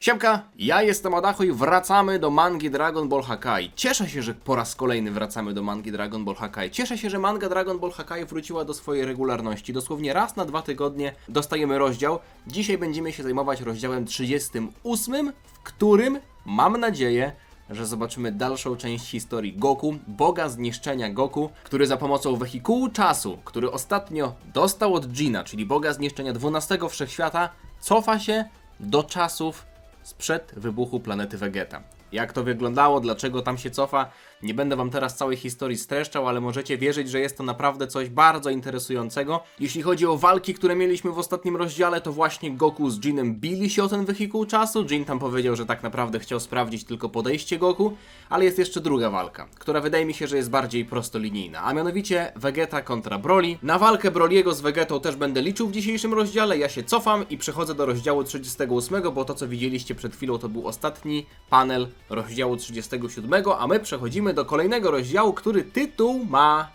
Siemka, ja jestem Adacho i wracamy do mangi Dragon Ball Hakai. Cieszę się, że po raz kolejny wracamy do mangi Dragon Ball Hakai. Cieszę się, że manga Dragon Ball Hakai wróciła do swojej regularności. Dosłownie raz na 2 tygodnie dostajemy rozdział. Dzisiaj będziemy się zajmować rozdziałem 38, w którym, mam nadzieję, że zobaczymy dalszą część historii Goku, boga zniszczenia Goku, który za pomocą wehikułu czasu, który ostatnio dostał od Gina, czyli boga zniszczenia 12 Wszechświata, cofa się do czasów sprzed wybuchu planety Vegeta. Jak to wyglądało, dlaczego tam się cofa, nie będę wam teraz całej historii streszczał, ale możecie wierzyć, że jest to naprawdę coś bardzo interesującego. Jeśli chodzi o walki, które mieliśmy w ostatnim rozdziale, to właśnie Goku z Jinem bili się o ten wehikuł czasu. Jin tam powiedział, że tak naprawdę chciał sprawdzić tylko podejście Goku, ale jest jeszcze druga walka, która wydaje mi się, że jest bardziej prostolinijna, a mianowicie Vegeta kontra Broly. Na walkę Broly'ego z Vegetą też będę liczył w dzisiejszym rozdziale, ja się cofam i przechodzę do rozdziału 38, bo to co widzieliście przed chwilą to był ostatni panel rozdziału 37, a my przechodzimy do kolejnego rozdziału, który tytuł ma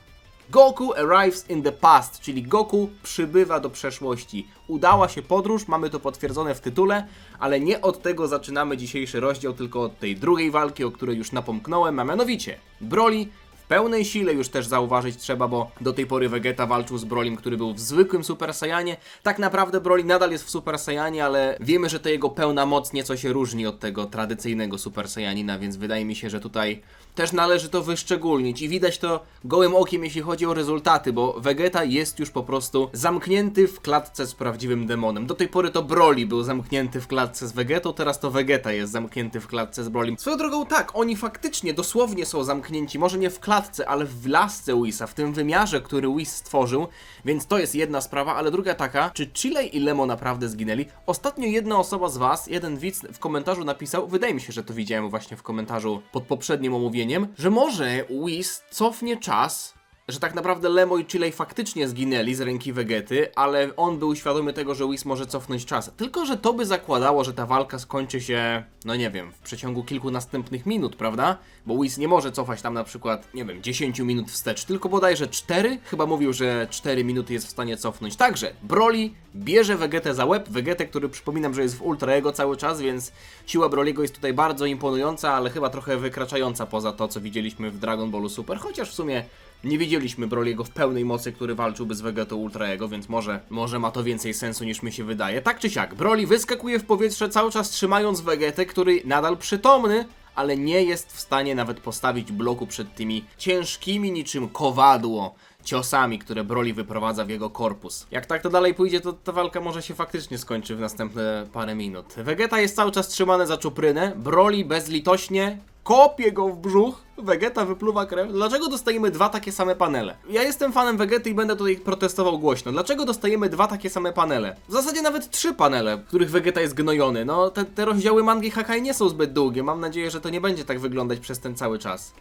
Goku Arrives in the Past, czyli Goku przybywa do przeszłości. Udała się podróż, mamy to potwierdzone w tytule, ale nie od tego zaczynamy dzisiejszy rozdział, tylko od tej drugiej walki, o której już napomknąłem, a mianowicie Broly w pełnej sile, już też zauważyć trzeba, bo do tej pory Vegeta walczył z Brolym, który był w zwykłym Super Saiyanie. Tak naprawdę Broly nadal jest w Super Saiyanie, ale wiemy, że to jego pełna moc nieco się różni od tego tradycyjnego Super Saiyanina, więc wydaje mi się, że tutaj też należy to wyszczególnić i widać to gołym okiem, jeśli chodzi o rezultaty, bo Vegeta jest już po prostu zamknięty w klatce z prawdziwym demonem. Do tej pory to Broly był zamknięty w klatce z Vegetą, teraz to Vegeta jest zamknięty w klatce z Brolym. Swoją drogą tak, oni faktycznie dosłownie są zamknięci, może nie w klatce, ale w lasce Whisa, w tym wymiarze, który Whis stworzył, więc to jest jedna sprawa, ale druga taka, czy Chile i Lemo naprawdę zginęli? Ostatnio jedna osoba z was, jeden widz w komentarzu napisał, wydaje mi się, że to widziałem właśnie w komentarzu pod poprzednim omówieniem, że może Whis cofnie czas, że tak naprawdę Lemo i Chile faktycznie zginęli z ręki Vegety, ale on był świadomy tego, że Whis może cofnąć czas. Tylko że to by zakładało, że ta walka skończy się, no nie wiem, w przeciągu kilku następnych minut, prawda? Bo Whis nie może cofać tam na przykład, nie wiem, 10 minut wstecz, tylko bodajże 4? Chyba mówił, że 4 minuty jest w stanie cofnąć. Także Broly bierze Vegetę za łeb, Vegetę, który przypominam, że jest w Ultra Ego cały czas, więc siła Broly'ego jest tutaj bardzo imponująca, ale chyba trochę wykraczająca poza to, co widzieliśmy w Dragon Ballu Super, chociaż w sumie nie widzieliśmy Broly'ego w pełnej mocy, który walczyłby z Vegetą Ultra Ego, więc może ma to więcej sensu niż mi się wydaje. Tak czy siak, Broly wyskakuje w powietrze cały czas trzymając Vegetę, który nadal przytomny, ale nie jest w stanie nawet postawić bloku przed tymi ciężkimi niczym kowadło ciosami, które Broly wyprowadza w jego korpus. Jak tak to dalej pójdzie, to ta walka może się faktycznie skończy w następne parę minut. Vegeta jest cały czas trzymany za czuprynę, Broly bezlitośnie kopie go w brzuch, Vegeta wypluwa krew. Dlaczego dostajemy dwa takie same panele? Ja jestem fanem Vegety i będę tutaj protestował głośno. Dlaczego dostajemy dwa takie same panele? W zasadzie nawet 3 panele, w których Vegeta jest gnojony. No, te rozdziały mangi Hakai nie są zbyt długie. Mam nadzieję, że to nie będzie tak wyglądać przez ten cały czas.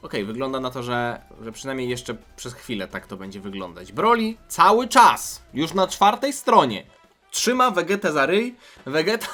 Okej, wygląda na to, że przynajmniej jeszcze przez chwilę tak to będzie wyglądać. Broly cały czas, już na 4. stronie, trzyma Vegetę za ryj. Vegeta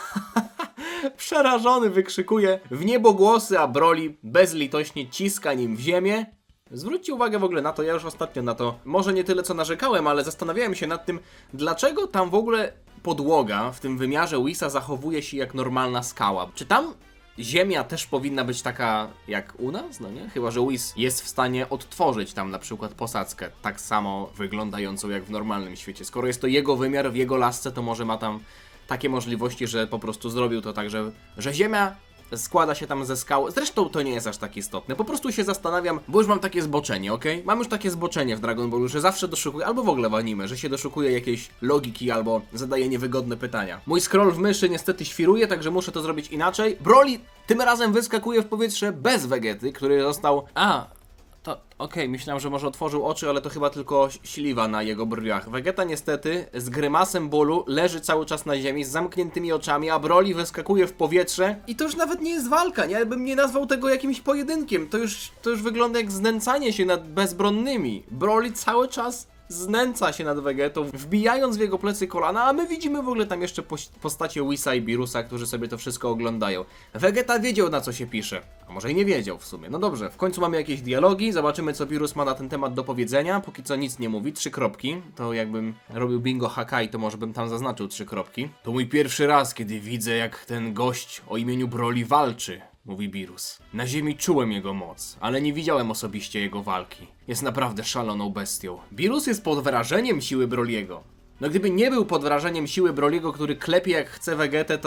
przerażony wykrzykuje w niebogłosy, a Broly bezlitośnie ciska nim w ziemię. Zwróćcie uwagę w ogóle na to, ja już ostatnio na to, może nie tyle co narzekałem, ale zastanawiałem się nad tym, dlaczego tam w ogóle podłoga w tym wymiarze Whisa zachowuje się jak normalna skała. Czy tam ziemia też powinna być taka jak u nas, no nie? Chyba że Whis jest w stanie odtworzyć tam na przykład posadzkę tak samo wyglądającą jak w normalnym świecie. Skoro jest to jego wymiar w jego lasce, to może ma tam takie możliwości, że po prostu zrobił to tak, że ziemia składa się tam ze skał. Zresztą to nie jest aż tak istotne. Po prostu się zastanawiam, bo już mam takie zboczenie, okej? Mam już takie zboczenie w Dragon Ballu, że zawsze doszukuję, albo w ogóle w anime, że się doszukuje jakiejś logiki albo zadaje niewygodne pytania. Mój scroll w myszy niestety świruje, także muszę to zrobić inaczej. Broly tym razem wyskakuje w powietrze bez Vegety, który został... Okej, myślałem, że może otworzył oczy, ale to chyba tylko śliwa na jego brwiach. Vegeta niestety z grymasem bólu leży cały czas na ziemi z zamkniętymi oczami, a Broly wyskakuje w powietrze i to już nawet nie jest walka, nie? Bym nie nazwał tego jakimś pojedynkiem. To już wygląda jak znęcanie się nad bezbronnymi. Broly cały czas znęca się nad Vegetą, wbijając w jego plecy kolana, a my widzimy w ogóle tam jeszcze postacie Whisa i Beerusa, którzy sobie to wszystko oglądają. Vegeta wiedział, na co się pisze, a może i nie wiedział w sumie. No dobrze, w końcu mamy jakieś dialogi, zobaczymy, co Beerus ma na ten temat do powiedzenia. Póki co nic nie mówi, 3 kropki. To jakbym robił bingo Hakai, to może bym tam zaznaczył 3 kropki. To mój pierwszy raz, kiedy widzę, jak ten gość o imieniu Broly walczy, mówi Beerus. Na ziemi czułem jego moc, ale nie widziałem osobiście jego walki. Jest naprawdę szaloną bestią. Beerus jest pod wrażeniem siły Broly'ego. No gdyby nie był pod wrażeniem siły Broly'ego, który klepie jak chce Vegetę,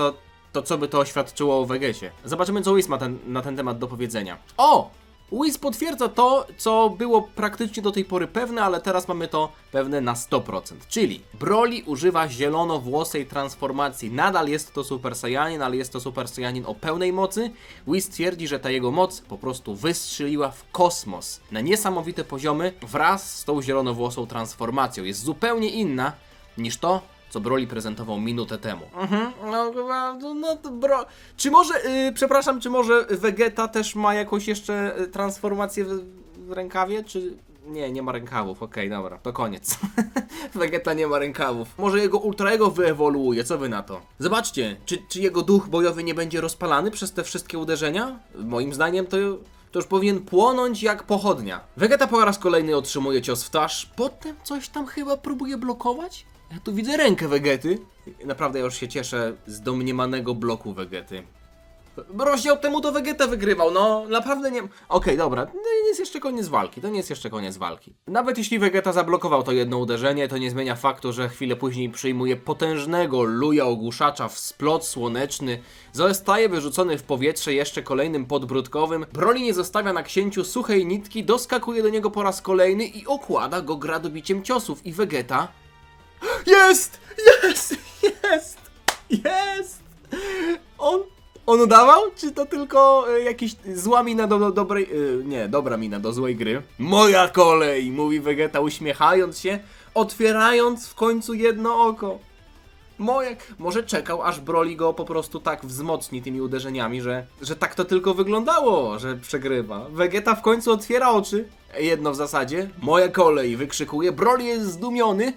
to co by to oświadczyło o Vegecie? Zobaczymy, co Whis ma na ten temat do powiedzenia. O! Whis potwierdza to, co było praktycznie do tej pory pewne, ale teraz mamy to pewne na 100%. Czyli Broly używa zielonowłosej transformacji. Nadal jest to Super Saiyanin, ale jest to Super Saiyanin o pełnej mocy. Whis twierdzi, że ta jego moc po prostu wystrzeliła w kosmos na niesamowite poziomy wraz z tą zielonowłosą transformacją. Jest zupełnie inna niż to, co Broly prezentował minutę temu. Czy może, przepraszam, czy może Vegeta też ma jakąś jeszcze transformację w rękawie, czy... Nie ma rękawów, okej, dobra, to koniec. Vegeta nie ma rękawów. Może jego Ultra Ego wyewoluuje, co wy na to? Zobaczcie, czy jego duch bojowy nie będzie rozpalany przez te wszystkie uderzenia? Moim zdaniem to już powinien płonąć jak pochodnia. Vegeta po raz kolejny otrzymuje cios w twarz, potem coś tam chyba próbuje blokować? Ja tu widzę rękę Vegety. Naprawdę ja już się cieszę z domniemanego bloku Vegety. Rozdział temu to Vegeta wygrywał, no naprawdę nie... Okej, dobra, to nie jest jeszcze koniec walki, to nie jest jeszcze koniec walki. Nawet jeśli Vegeta zablokował to jedno uderzenie, to nie zmienia faktu, że chwilę później przyjmuje potężnego luja ogłuszacza w splot słoneczny, zostaje wyrzucony w powietrze jeszcze kolejnym podbródkowym, Broly nie zostawia na księciu suchej nitki, doskakuje do niego po raz kolejny i okłada go gradobiciem ciosów i Vegeta... Jest! On udawał? Czy to tylko jakiś zła mina do dobrej... nie, dobra mina do złej gry. Moja kolej! Mówi Vegeta uśmiechając się, otwierając w końcu jedno oko. Może czekał, aż Broly go po prostu tak wzmocni tymi uderzeniami, że tak to tylko wyglądało, że przegrywa. Vegeta w końcu otwiera oczy. Jedno w zasadzie. Moja kolej! Wykrzykuje. Broly jest zdumiony.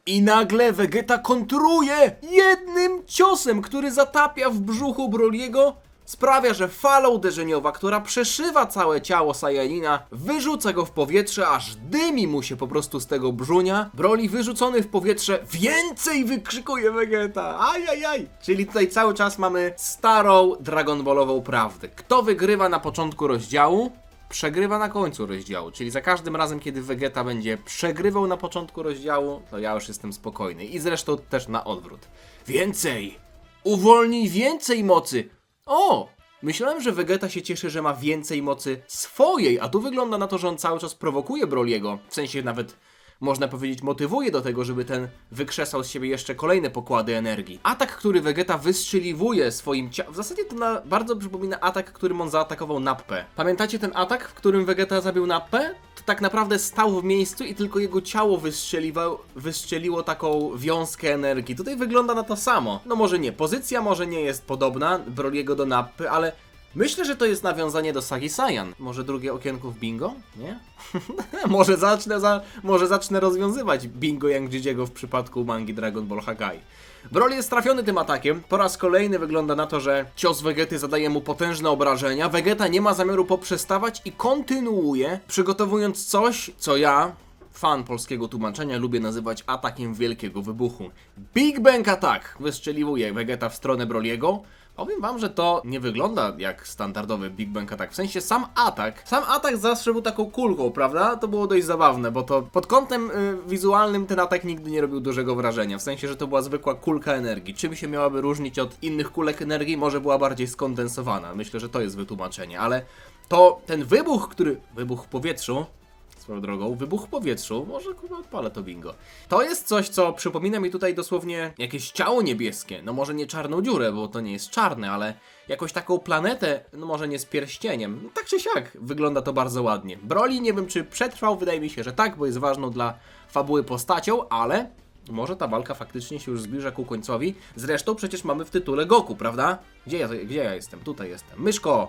I nagle Vegeta kontruje jednym ciosem, który zatapia w brzuchu Broly'ego, sprawia, że fala uderzeniowa, która przeszywa całe ciało Saiyanina, wyrzuca go w powietrze, aż dymi mu się po prostu z tego brzunia. Broly wyrzucony w powietrze, więcej wykrzykuje Vegeta, ajajaj! Czyli tutaj cały czas mamy starą Dragon Ballową prawdę. Kto wygrywa na początku rozdziału, przegrywa na końcu rozdziału, czyli za każdym razem, kiedy Vegeta będzie przegrywał na początku rozdziału, to ja już jestem spokojny. I zresztą też na odwrót. Więcej! Uwolnij więcej mocy! O! Myślałem, że Vegeta się cieszy, że ma więcej mocy swojej, a tu wygląda na to, że on cały czas prowokuje Broly'ego. W sensie nawet... można powiedzieć, motywuje do tego, żeby ten wykrzesał z siebie jeszcze kolejne pokłady energii. Atak, który Vegeta wystrzeliwuje swoim ciałem. W zasadzie to bardzo przypomina atak, którym on zaatakował Nappę. Pamiętacie ten atak, w którym Vegeta zabił Nappę? To tak naprawdę stał w miejscu i tylko jego ciało wystrzeliło taką wiązkę energii. Tutaj wygląda na to samo. No może nie, pozycja może nie jest podobna Broly'ego do Nappy, ale... myślę, że to jest nawiązanie do Sagi Saiyan. Może drugie okienko w bingo? Nie? może zacznę rozwiązywać bingo Yang Jijiego w przypadku mangi Dragon Ball Hakai. Broly jest trafiony tym atakiem. Po raz kolejny wygląda na to, że cios Vegety zadaje mu potężne obrażenia. Vegeta nie ma zamiaru poprzestawać i kontynuuje, przygotowując coś, co ja, fan polskiego tłumaczenia, lubię nazywać atakiem wielkiego wybuchu. Big Bang Attack! Wystrzeliwuje Vegeta w stronę Broly'ego. Powiem wam, że to nie wygląda jak standardowy Big Bang Attack. W sensie sam atak zawsze był taką kulką, prawda? To było dość zabawne, bo to pod kątem wizualnym ten atak nigdy nie robił dużego wrażenia. W sensie, że to była zwykła kulka energii. Czym się miałaby różnić od innych kulek energii? Może była bardziej skondensowana. Myślę, że to jest wytłumaczenie, ale to ten wybuch w powietrzu, swoją drogą, wybuch w powietrzu, może kurwa odpalę to bingo. To jest coś, co przypomina mi tutaj dosłownie jakieś ciało niebieskie. No może nie czarną dziurę, bo to nie jest czarne, ale jakąś taką planetę, no może nie z pierścieniem. No, tak czy siak, wygląda to bardzo ładnie. Broly nie wiem, czy przetrwał, wydaje mi się, że tak, bo jest ważną dla fabuły postacią, ale może ta walka faktycznie się już zbliża ku końcowi. Zresztą przecież mamy w tytule Goku, prawda? Gdzie ja jestem? Tutaj jestem. Myszko!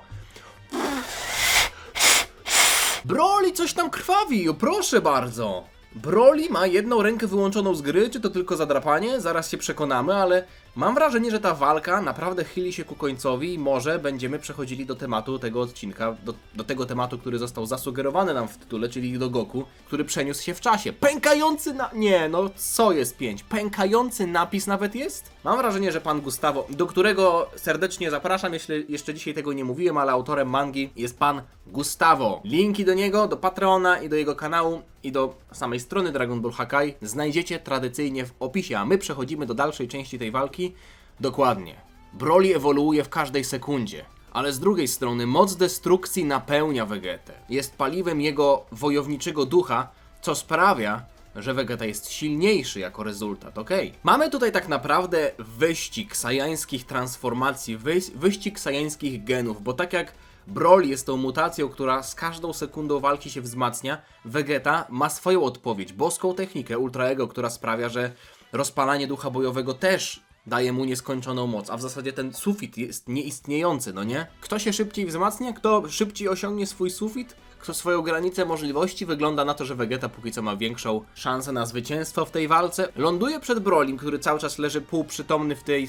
Broly coś tam krwawi, proszę bardzo. Broly ma jedną rękę wyłączoną z gry, czy to tylko zadrapanie? Zaraz się przekonamy, ale mam wrażenie, że ta walka naprawdę chyli się ku końcowi i może będziemy przechodzili do tematu tego odcinka, do tego tematu, który został zasugerowany nam w tytule, czyli do Goku, który przeniósł się w czasie. Pękający Nie, no co jest 5? Pękający napis nawet jest? Mam wrażenie, że pan Gustavo, do którego serdecznie zapraszam, jeśli jeszcze dzisiaj tego nie mówiłem, ale autorem mangi jest pan Gustavo. Linki do niego, do Patreona i do jego kanału i do samej strony Dragon Ball Hakai znajdziecie tradycyjnie w opisie, a my przechodzimy do dalszej części tej walki. Dokładnie. Broly ewoluuje w każdej sekundzie, ale z drugiej strony moc destrukcji napełnia Vegetę. Jest paliwem jego wojowniczego ducha, co sprawia, że Vegeta jest silniejszy jako rezultat, okej. Mamy tutaj tak naprawdę wyścig sajańskich transformacji, wyścig sajańskich genów, bo tak jak Broly jest tą mutacją, która z każdą sekundą walki się wzmacnia, Vegeta ma swoją odpowiedź, boską technikę Ultra Ego, która sprawia, że rozpalanie ducha bojowego też daje mu nieskończoną moc, a w zasadzie ten sufit jest nieistniejący, no nie? Kto się szybciej wzmacnia, kto szybciej osiągnie swój sufit, kto swoją granicę możliwości, wygląda na to, że Vegeta póki co ma większą szansę na zwycięstwo w tej walce. Ląduje przed Brolim, który cały czas leży półprzytomny w tej,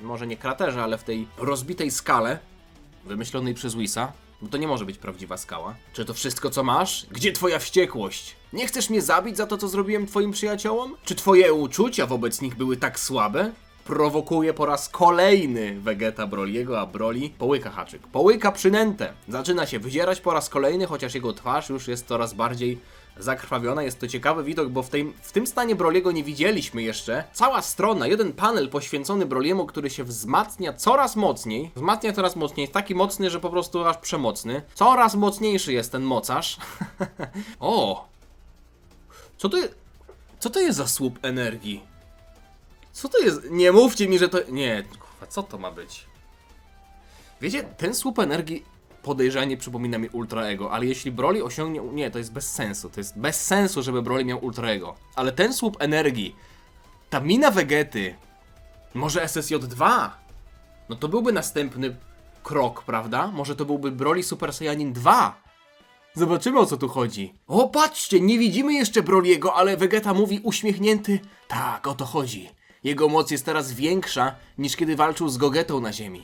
może nie kraterze, ale w tej rozbitej skale, wymyślonej przez Whisa, bo to nie może być prawdziwa skała. Czy to wszystko, co masz? Gdzie twoja wściekłość? Nie chcesz mnie zabić za to, co zrobiłem twoim przyjaciołom? Czy twoje uczucia wobec nich były tak słabe? Prowokuje po raz kolejny Vegeta Broliego, a Broly połyka haczyk. Połyka przynętę. Zaczyna się wydzierać po raz kolejny, chociaż jego twarz już jest coraz bardziej zakrwawiona. Jest to ciekawy widok, bo w tym stanie Broliego nie widzieliśmy jeszcze. Cała strona, jeden panel poświęcony Broliemu, który się wzmacnia coraz mocniej. Wzmacnia coraz mocniej, jest taki mocny, że po prostu aż przemocny. Coraz mocniejszy jest ten mocarz. O! Co to jest za słup energii? Co to jest? Nie mówcie mi, że to... Nie, kurwa, co to ma być? Wiecie, ten słup energii podejrzanie przypomina mi Ultra Ego, ale jeśli Broly osiągnie... Nie, to jest bez sensu. To jest bez sensu, żeby Broly miał Ultra Ego. Ale ten słup energii, ta mina Vegety, może SSJ2? No to byłby następny krok, prawda? Może to byłby Broly Super Saiyanin 2? Zobaczymy, o co tu chodzi. O, patrzcie, nie widzimy jeszcze Broliego, ale Vegeta mówi uśmiechnięty. Tak, o to chodzi. Jego moc jest teraz większa, niż kiedy walczył z Gogetą na ziemi.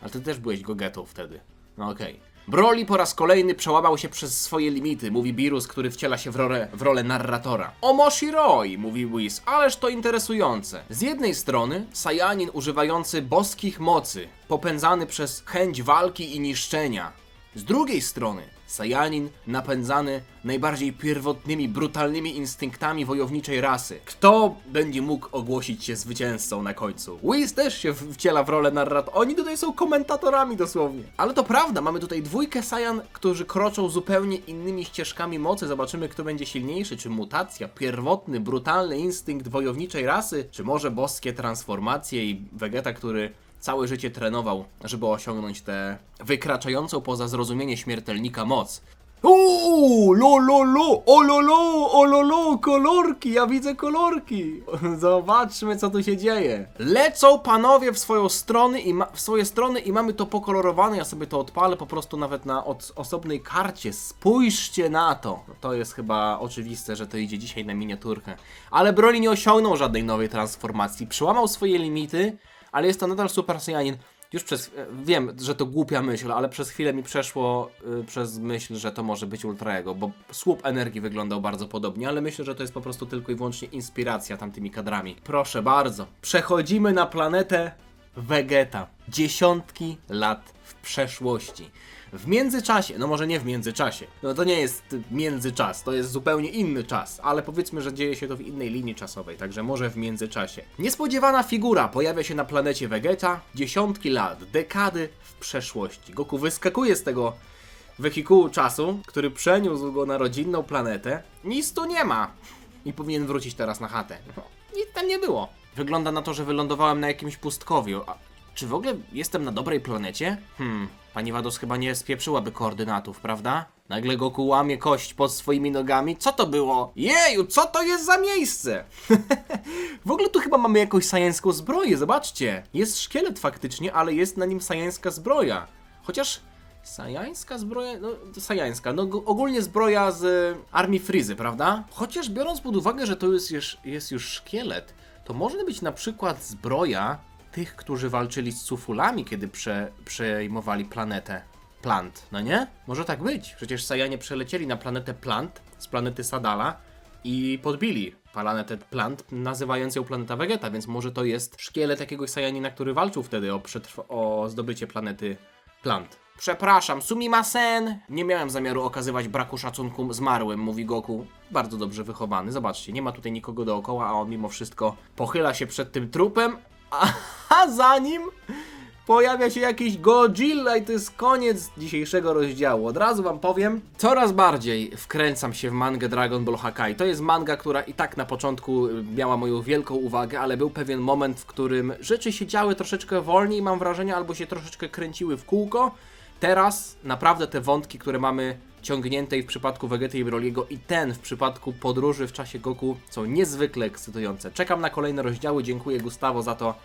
Ale ty też byłeś Gogetą wtedy. No okej. Broly po raz kolejny przełamał się przez swoje limity, mówi Beerus, który wciela się w rolę narratora. Omoshiroi, mówi Whis, ależ to interesujące. Z jednej strony Saiyanin używający boskich mocy, popędzany przez chęć walki i niszczenia. Z drugiej strony Saiyanin napędzany najbardziej pierwotnymi, brutalnymi instynktami wojowniczej rasy. Kto będzie mógł ogłosić się zwycięzcą na końcu? Whis też się wciela w rolę narratora. Oni tutaj są komentatorami dosłownie. Ale to prawda, mamy tutaj dwójkę Saiyan, którzy kroczą zupełnie innymi ścieżkami mocy. Zobaczymy, kto będzie silniejszy. Czy mutacja, pierwotny, brutalny instynkt wojowniczej rasy, czy może boskie transformacje i Vegeta, który całe życie trenował, żeby osiągnąć tę wykraczającą poza zrozumienie śmiertelnika moc. Lololo, ololo, kolorki, ja widzę kolorki. Zobaczmy, co tu się dzieje. Lecą panowie w swoje strony i mamy to pokolorowane. Ja sobie to odpalę po prostu nawet na osobnej karcie. Spójrzcie na to. To jest chyba oczywiste, że to idzie dzisiaj na miniaturkę. Ale Broly nie osiągnął żadnej nowej transformacji. Przełamał swoje limity, ale jest to nadal Super Saiyanin. Już wiem, że to głupia myśl, ale przez chwilę mi przeszło przez myśl, że to może być Ultra Ego, bo słup energii wyglądał bardzo podobnie, ale myślę, że to jest po prostu tylko i wyłącznie inspiracja tamtymi kadrami. Proszę bardzo. Przechodzimy na planetę Vegeta. Dziesiątki lat w przeszłości. W międzyczasie, no może nie w międzyczasie, no to nie jest międzyczas, to jest zupełnie inny czas, ale powiedzmy, że dzieje się to w innej linii czasowej, także może w międzyczasie. Niespodziewana figura pojawia się na planecie Vegeta, dziesiątki lat, dekady w przeszłości. Goku wyskakuje z tego wehikułu czasu, który przeniósł go na rodzinną planetę. Nic tu nie ma i powinien wrócić teraz na chatę. Nic tam nie było. Wygląda na to, że wylądowałem na jakimś pustkowiu. Czy w ogóle jestem na dobrej planecie? Pani Vados chyba nie spieprzyłaby koordynatów, prawda? Nagle Goku łamie kość pod swoimi nogami. Co to było? Jeju, co to jest za miejsce? W ogóle tu chyba mamy jakąś sajańską zbroję, zobaczcie. Jest szkielet faktycznie, ale jest na nim sajańska zbroja. Chociaż Sajańska zbroja? No, sajańska. No, ogólnie zbroja z armii Frizy, prawda? Chociaż biorąc pod uwagę, że to jest już szkielet, to może być na przykład zbroja tych, którzy walczyli z Cufulami, kiedy przejmowali planetę Plant, no nie? Może tak być. Przecież Sajanie przelecieli na planetę Plant z planety Sadala i podbili planetę Plant, nazywając ją planeta Vegeta, więc może to jest szkielet jakiegoś Sajanina, który walczył wtedy o zdobycie planety Plant. Przepraszam, sumimasen! Nie miałem zamiaru okazywać braku szacunku zmarłym, mówi Goku. Bardzo dobrze wychowany. Zobaczcie, nie ma tutaj nikogo dookoła, a on mimo wszystko pochyla się przed tym trupem, a za nim pojawia się jakiś Godzilla i to jest koniec dzisiejszego rozdziału. Od razu wam powiem, coraz bardziej wkręcam się w mangę Dragon Ball Hakai. To jest manga, która i tak na początku miała moją wielką uwagę, ale był pewien moment, w którym rzeczy się działy troszeczkę wolniej, mam wrażenie, albo się troszeczkę kręciły w kółko. Teraz naprawdę te wątki, które mamy ciągnięte i w przypadku Vegety i Broly'ego i ten w przypadku podróży w czasie Goku są niezwykle ekscytujące. Czekam na kolejne rozdziały, dziękuję Gustavo za to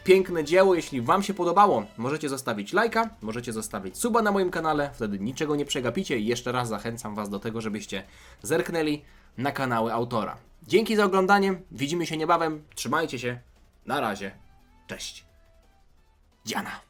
piękne dzieło. Jeśli wam się podobało, możecie zostawić lajka, możecie zostawić suba na moim kanale, wtedy niczego nie przegapicie i jeszcze raz zachęcam was do tego, żebyście zerknęli na kanały autora. Dzięki za oglądanie, widzimy się niebawem, trzymajcie się, na razie, cześć. Diana.